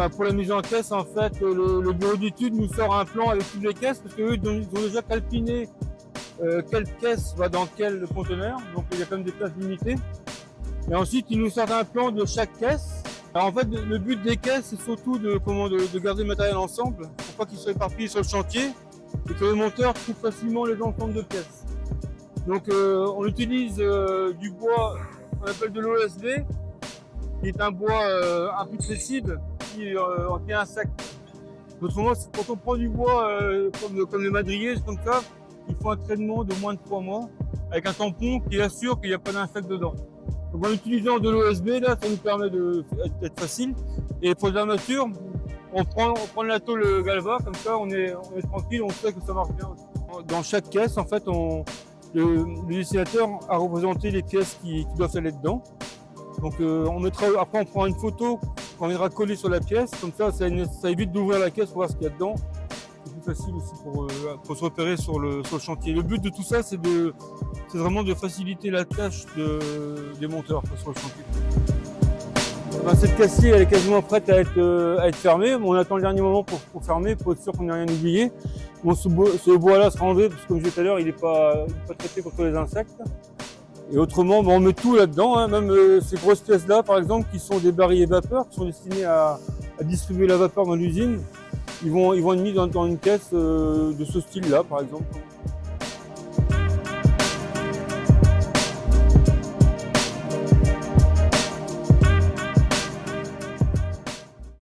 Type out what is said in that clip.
pour la mise en caisse, en fait, le bureau d'études nous sort un plan avec toutes les caisses, parce qu'eux, ils ont déjà calpiné quelle caisse va dans quel conteneur, donc il y a quand même des places limitées. Et ensuite, ils nous sortent un plan de chaque caisse. Alors en fait, le but des caisses, c'est surtout de garder le matériel ensemble, pour pas qu'il soit éparpillé sur le chantier, et que le monteur trouve facilement les ensembles de pièces. Donc on utilise du bois qu'on appelle de l'OSB, qui est un bois imputrescible, qui est un sac. Autrement, quand on prend du bois comme le madrier, comme ça, il faut un traitement de moins de 3 mois, avec un tampon qui assure qu'il n'y a pas d'insectes dedans. Donc en utilisant de l'OSB, là, ça nous permet d'être facile. Et pour l'armature, on prend la tôle Galva, comme ça on est tranquille, on sait que ça marche bien. Dans chaque caisse, en fait, le dessinateur a représenté les pièces qui doivent aller dedans. Donc après on prend une photo qu'on viendra coller sur la pièce, comme ça évite d'ouvrir la caisse pour voir ce qu'il y a dedans. C'est plus facile aussi pour se repérer sur le chantier. Le but de tout ça, c'est vraiment de faciliter la tâche des monteurs sur le chantier. Cette caisse-ci, elle est quasiment prête à être fermée. On attend le dernier moment pour fermer, pour être sûr qu'on n'ait rien oublié. Bon, ce bois-là sera enlevé, parce que comme je disais tout à l'heure, il n'est pas traité contre les insectes. Et autrement, on met tout là-dedans, hein, même ces grosses pièces-là, par exemple, qui sont des barilles vapeur, qui sont destinés à distribuer la vapeur dans l'usine. Ils vont être mis dans une caisse de ce style-là, par exemple.